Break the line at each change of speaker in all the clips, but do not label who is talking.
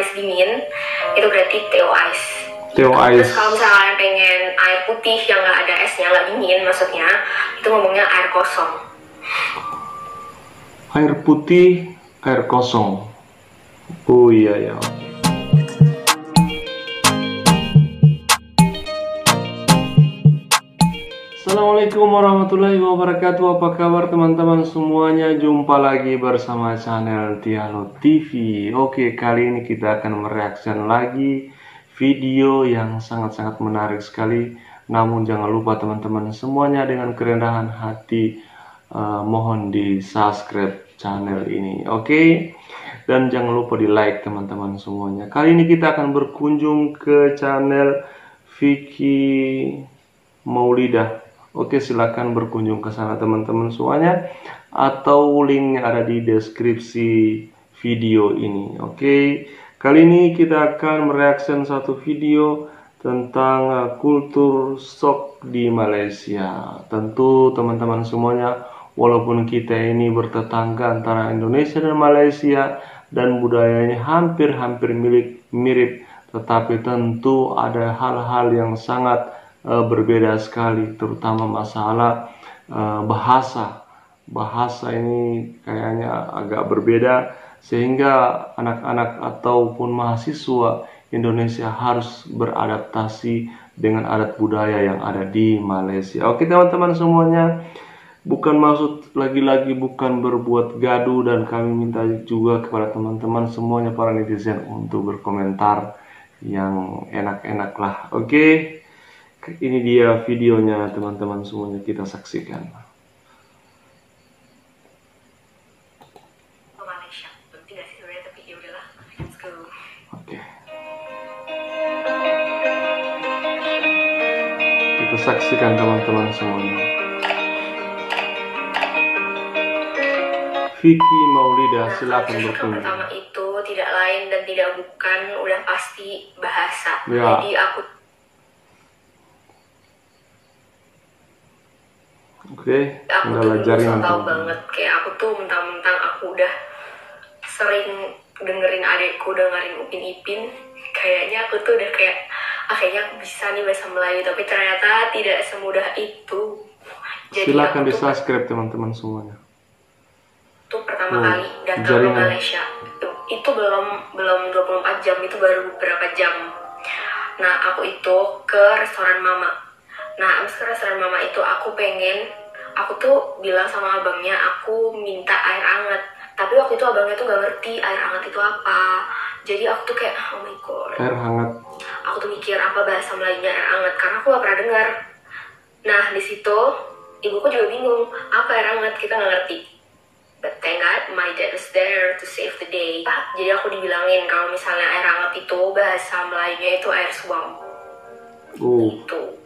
manis dingin itu berarti Teo Ice.
Teo Ice.
Terus kalau misalnya kalian pengen air putih yang nggak ada esnya, nggak dingin maksudnya, itu ngomongnya air kosong.
Air putih, air kosong. Oh iya ya. Assalamualaikum warahmatullahi wabarakatuh. Apa kabar teman-teman semuanya? Jumpa lagi bersama channel Dialog TV. Oke, kali ini kita akan mereaction lagi video yang sangat-sangat menarik sekali. Namun jangan lupa teman-teman semuanya, dengan kerendahan hati mohon di subscribe channel ini. Oke, dan jangan lupa di like teman-teman semuanya. Kali ini kita akan berkunjung ke channel Vicky Maulidah. Oke, silakan berkunjung ke sana teman-teman semuanya, atau linknya ada di deskripsi video ini. Oke, kali ini kita akan mereaction satu video tentang kultur shock di Malaysia. Tentu teman-teman semuanya, walaupun kita ini bertetangga antara Indonesia dan Malaysia dan budayanya hampir-hampir mirip, tetapi tentu ada hal-hal yang sangat berbeda sekali, terutama masalah bahasa ini kayaknya agak berbeda, sehingga anak-anak ataupun mahasiswa Indonesia harus beradaptasi dengan adat budaya yang ada di Malaysia. Oke teman-teman semuanya, bukan maksud lagi-lagi bukan berbuat gaduh, dan kami minta juga kepada teman-teman semuanya, para netizen, untuk berkomentar yang enak-enak lah. Oke, ini dia videonya teman-teman semuanya, kita saksikan.
Malaysia, penting gak sih sebenarnya, tapi ya udahlah, let's go.
Oke, kita saksikan teman-teman semuanya. Vicky Maulidah, silakan berkunjung.
Pertama itu tidak lain dan tidak bukan, udah pasti bahasa.
Ya.
Jadi aku
kendala jaringan.
tahu banget, kayak aku tuh mentang-mentang aku udah sering dengerin adekku dengerin Upin Ipin, kayaknya aku tuh udah kayak kayaknya aku bisa nih bahasa Melayu, tapi ternyata tidak semudah itu. Jadi
silakan di subscribe teman-teman semuanya.
Tuh pertama kali datang ke Malaysia itu belum 24 jam, itu baru beberapa jam. Nah aku itu ke restoran Mama. Nah abis ke restoran Mama itu aku tuh bilang sama abangnya aku minta air hangat, tapi waktu itu abangnya tuh gak ngerti air hangat itu apa. Jadi aku tuh kayak oh my god,
air hangat.
Aku tuh mikir apa bahasa Melayunya air hangat, karena aku gak pernah dengar. Nah di situ ibuku juga bingung apa air hangat, kita gak ngerti. But thank God my dad was there to save the day. Jadi aku dibilangin kalau misalnya air hangat itu bahasa Melayunya itu air suam. Gitu.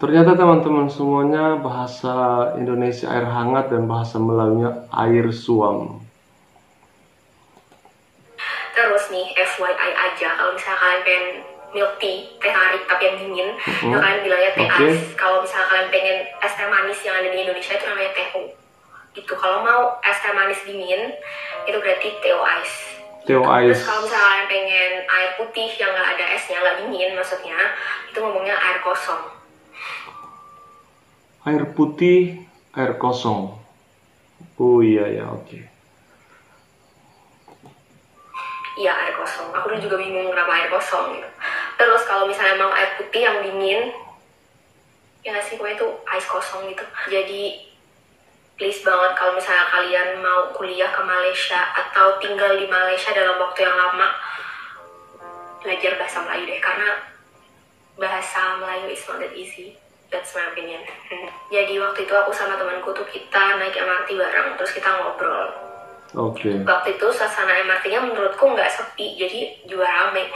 Ternyata teman-teman semuanya, bahasa Indonesia air hangat dan bahasa Melayunya air suam.
Terus nih FYI aja, kalau misalnya kalian pengen milk tea, teh tarik tapi yang dingin, itu kalian bilangnya teh ice. Kalau misalnya kalian pengen es teh manis yang ada di Indonesia itu namanya teh o. Gitu. Kalau mau es teh manis dingin itu berarti Teo Ice.
Teo Ice.
Terus kalau misalnya kalian pengen air putih yang nggak ada esnya, nggak dingin maksudnya, itu ngomongnya air kosong.
Air putih, air kosong. Oh iya ya, oke.
Iya air kosong. Aku juga bingung kenapa air kosong gitu. Terus kalau misalnya mau air putih yang dingin, ya nggak sih, pokoknya itu ice kosong gitu. Jadi please banget kalau misalnya kalian mau kuliah ke Malaysia atau tinggal di Malaysia dalam waktu yang lama, belajar bahasa Melayu deh, karena bahasa Melayu is not that easy. That's my opinion. Jadi waktu itu aku sama temanku tuh kita naik MRT bareng, terus kita ngobrol.
Oke.
Waktu itu suasana MRT-nya menurutku nggak sepi, jadi juga rame.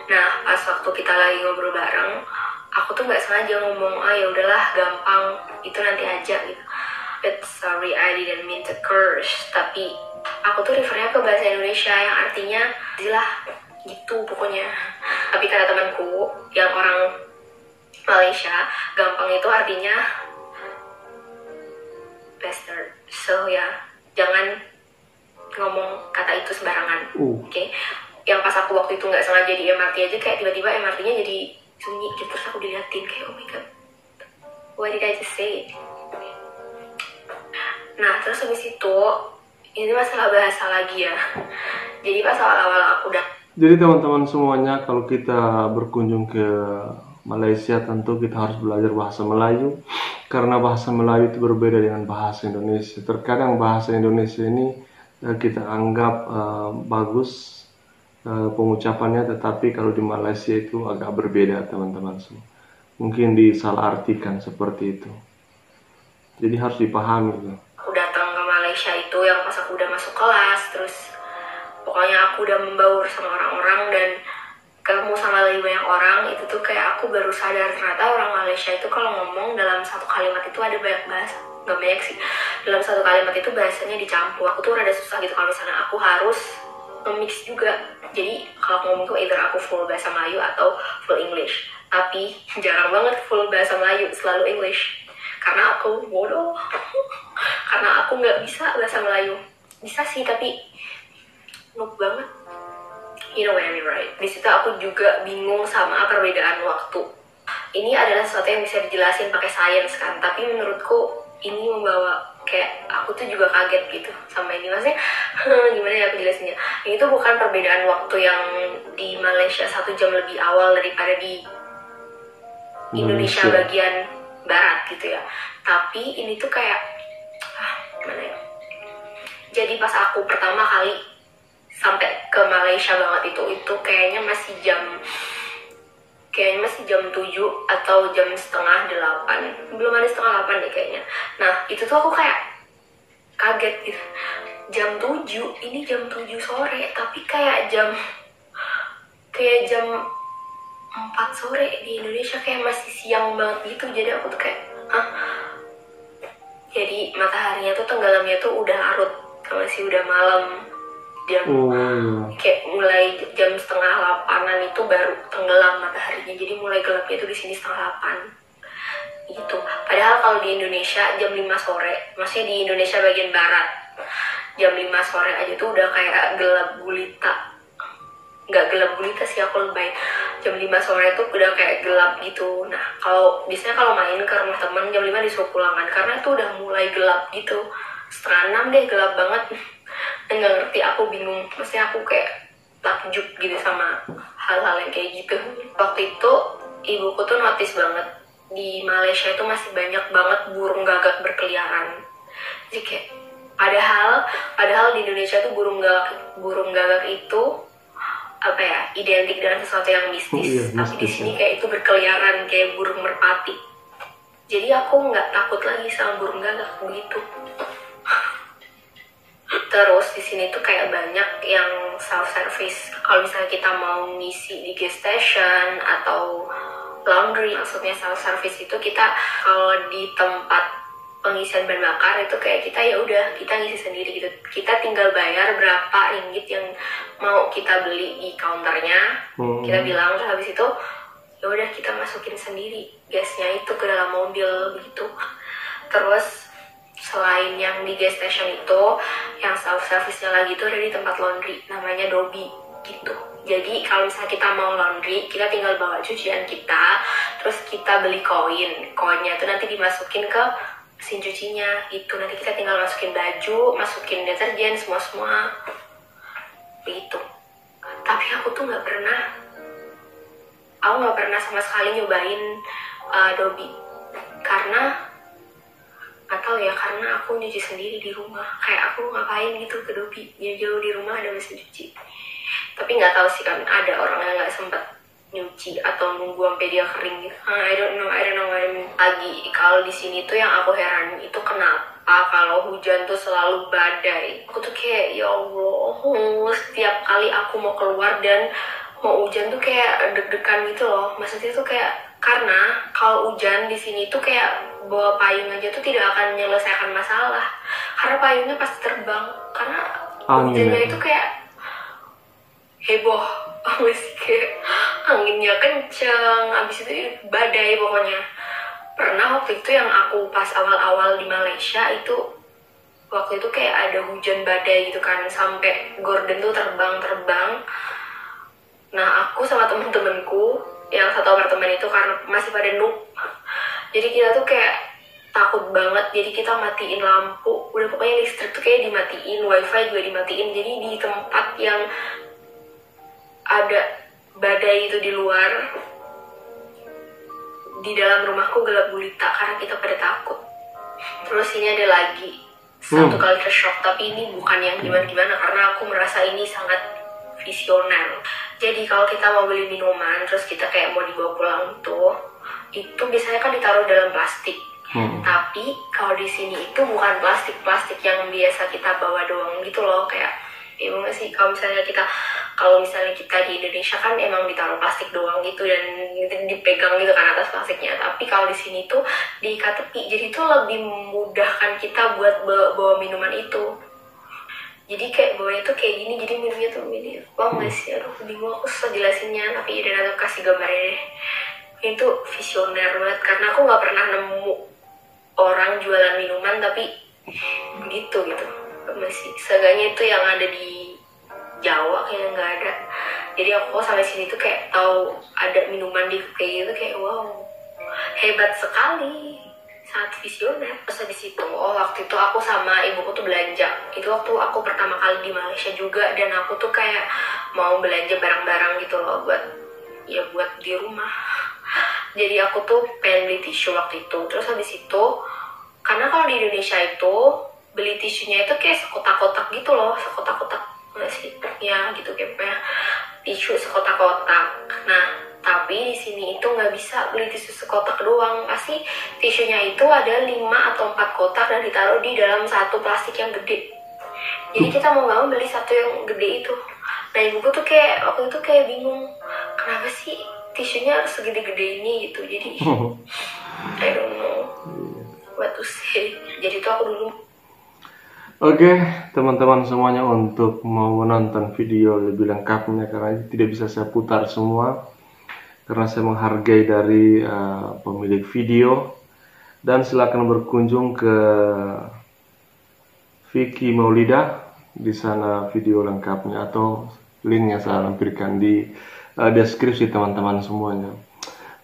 Nah pas waktu kita lagi ngobrol bareng, aku tuh nggak sengaja ngomong ya udahlah gampang, itu nanti aja gitu. But sorry, I didn't mean to curse. Tapi aku tuh refernya ke bahasa Indonesia yang artinya zilah gitu pokoknya. Tapi kata temanku yang orang Malaysia, gampang itu artinya bastard. So ya, jangan ngomong kata itu sembarangan. Oke. Yang pas aku waktu itu nggak sengaja di MRT aja, kayak tiba-tiba MRT-nya jadi sunyi gitu, terus aku diliatin kayak oh my god, what did I just say? Nah terus habis itu ini masalah bahasa lagi ya. Jadi pas awal-awal aku udah.
Jadi teman-teman semuanya, kalau kita berkunjung ke Malaysia tentu kita harus belajar bahasa Melayu, karena bahasa Melayu itu berbeda dengan bahasa Indonesia. Terkadang bahasa Indonesia ini kita anggap bagus pengucapannya, tetapi kalau di Malaysia itu agak berbeda teman-teman semua. Mungkin disalahartikan seperti itu. Jadi harus dipahami tuh.
Aku datang ke Malaysia itu yang pas aku udah masuk kelas, terus pokoknya aku udah membaur sama orang-orang dan ketemu sama lebih banyak orang, itu tuh kayak aku baru sadar ternyata orang Malaysia itu kalau ngomong dalam satu kalimat itu ada banyak bahasa. Nggak banyak sih, dalam satu kalimat itu bahasanya dicampur. Aku tuh rada susah gitu kalau misalnya aku harus nge-mix juga. Jadi kalau aku ngomong tuh either aku full bahasa Melayu atau full English. Tapi jarang banget full bahasa Melayu, selalu English. Karena aku bodoh. Karena aku nggak bisa bahasa Melayu. Bisa sih tapi noob banget. You know what I mean, right? Di situ aku juga bingung sama perbedaan waktu. Ini adalah sesuatu yang bisa dijelasin pakai sains kan, tapi menurutku ini membawa kayak aku tuh juga kaget gitu sama ini. Maksudnya gimana ya aku jelasinnya? Ini tuh bukan perbedaan waktu yang di Malaysia 1 jam lebih awal daripada di Indonesia bagian barat gitu ya. Tapi ini tuh kayak gimana ya? Jadi pas aku pertama kali sampai ke Malaysia banget itu kayaknya masih jam 7 atau jam setengah 8, belum ada setengah 8 deh kayaknya. Nah itu tuh aku kayak kaget gitu, jam 7, ini jam 7 sore tapi kayak jam 4 sore di Indonesia, kayak masih siang banget gitu. Jadi aku tuh kayak jadi mataharinya tuh tenggelamnya tuh udah larut, masih udah malam. Jam kayak mulai jam setengah 8-an itu baru tenggelam mataharinya, jadi mulai gelapnya itu di sini setengah 8 gitu. Padahal kalau di Indonesia jam 5 sore, maksudnya di Indonesia bagian barat jam 5 sore aja tuh udah kayak gelap gulita. Nggak gelap gulita sih, aku lebay. Jam 5 sore tuh udah kayak gelap gitu. Nah kalau biasanya kalau main ke rumah temen jam 5 disuruh pulangan karena tuh udah mulai gelap gitu. Setengah 6 deh gelap banget. Nggak ngerti, aku bingung, maksudnya aku kayak takjub gitu sama hal-hal yang kayak gitu. Waktu itu ibuku tuh notice banget di Malaysia itu masih banyak banget burung gagak berkeliaran. Jadi kayak padahal di Indonesia tuh burung gagak itu apa ya, identik dengan sesuatu yang mistis. Tapi di sini kayak itu berkeliaran kayak burung merpati. Jadi aku nggak takut lagi sama burung gagak begitu. Terus di sini tuh kayak banyak yang self service. Kalau misalnya kita mau ngisi di gas station atau laundry, maksudnya self service itu kita kalau di tempat pengisian bahan bakar itu kayak kita ya udah kita ngisi sendiri gitu. Kita tinggal bayar berapa ringgit yang mau kita beli di counternya. Kita bilang, terus habis itu ya udah kita masukin sendiri gasnya itu ke dalam mobil begitu. Terus selain yang di gas station itu, yang self service-nya lagi itu ada di tempat laundry namanya Dobi gitu. Jadi kalau misalnya kita mau laundry, kita tinggal bawa cucian kita, terus kita beli koinnya itu nanti dimasukin ke mesin cucinya gitu. Nanti kita tinggal masukin baju, masukin deterjen, semua begitu. Tapi aku tuh nggak pernah sama sekali nyobain Dobi karena atau ya karena aku nyuci sendiri di rumah. Kayak aku ngapain gitu ke Dobi, jauh-jauh di rumah ada mesin cuci. Tapi nggak tahu sih kan, ada orang yang nggak sempet nyuci atau nunggu sampai dia kering gitu. I don't know lagi. Kalau di sini tuh yang aku heran itu kenapa kalau hujan tuh selalu badai. Aku tuh kayak ya Allah, setiap kali aku mau keluar dan mau hujan tuh kayak deg-degan gitu loh. Maksudnya tuh kayak karena kalau hujan di sini tuh kayak bawa payung aja tuh tidak akan menyelesaikan masalah karena payungnya pasti terbang karena hujannya itu kayak heboh. Kayak anginnya kenceng, abis itu badai pokoknya. Pernah waktu itu yang aku pas awal-awal di Malaysia itu, waktu itu kayak ada hujan badai gitu kan, sampai gorden tuh terbang temen-temenku yang satu apartemen itu karena masih pada noob. Jadi kita tuh kayak takut banget, jadi kita matiin lampu, udah pokoknya listrik tuh kayak dimatiin, wifi juga dimatiin. Jadi di tempat yang ada badai itu di luar, di dalam rumahku gelap gulita karena kita pada takut. Terus ini ada lagi satu kali shock, tapi ini bukan yang gimana-gimana karena aku merasa ini sangat visioner. Jadi kalau kita mau beli minuman terus kita kayak mau dibawa pulang itu biasanya kan ditaruh dalam plastik. Tapi kalau di sini itu bukan plastik yang biasa kita bawa doang gitu loh, kayak nggak sih, kalau misalnya kita di Indonesia kan emang ditaruh plastik doang gitu dan dipegang gitu kan atas plastiknya. Tapi kalau di sini tuh diikat tepi, jadi itu lebih memudahkan kita buat bawa minuman itu. Jadi kayak bawanya tuh kayak gini, jadi minumnya tuh gini. Wah nggak sih, aduh bingung aku susah jelasinnya, tapi dan aku kasih gambarnya deh. Itu visioner banget karena aku nggak pernah nemu orang jualan minuman tapi begitu gitu. Masih seenggaknya itu yang ada di Jawa kayak nggak ada. Jadi aku sampai sini tuh kayak tahu ada minuman di kayak gitu, kayak wow, hebat sekali, sangat visioner. Terus habis itu waktu itu aku sama ibuku tuh belanja. Itu waktu aku pertama kali di Malaysia juga, dan aku tuh kayak mau belanja barang-barang gitu loh buat di rumah. Jadi aku tuh pengen beli tisu waktu itu. Terus habis itu karena kalau di Indonesia itu beli tisunya itu kayak sekotak-kotak gitu loh, sekotak-kotak nggak sih? Ya gitu kayak tisu sekotak-kotak. Nah tapi di sini itu nggak bisa beli tisu sekotak doang, pasti tisunya itu ada 5 atau 4 kotak dan ditaruh di dalam satu plastik yang gede. Jadi kita mau nggak mau beli satu yang gede itu. Nah ibuku tuh kayak waktu itu kayak bingung, kenapa sih tisunya harus segede-gede ini gitu. Jadi I don't know what to say. Jadi itu aku dulu.
Oke, teman-teman semuanya, untuk mau menonton video lebih lengkapnya, karena tidak bisa saya putar semua karena saya menghargai dari pemilik video, dan silakan berkunjung ke Vicky Maulida. Di sana video lengkapnya atau linknya saya lampirkan di deskripsi teman-teman semuanya.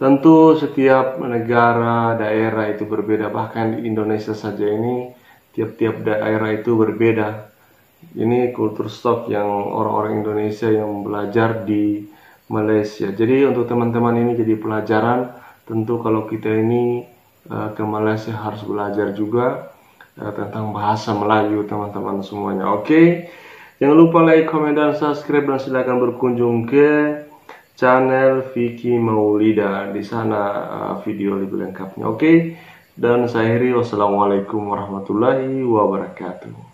Tentu setiap negara, daerah itu berbeda, bahkan di Indonesia saja ini tiap-tiap daerah itu berbeda. Ini kultur shock yang orang-orang Indonesia yang belajar di Malaysia. Jadi untuk teman-teman ini jadi pelajaran, tentu kalau kita ini ke Malaysia harus belajar juga tentang bahasa Melayu teman-teman semuanya. Oke, jangan lupa like, komen, dan subscribe, dan silakan berkunjung ke channel Vicky Maulida. Di sana video lebih lengkapnya. Oke, dan saya akhiri, wassalamualaikum warahmatullahi wabarakatuh.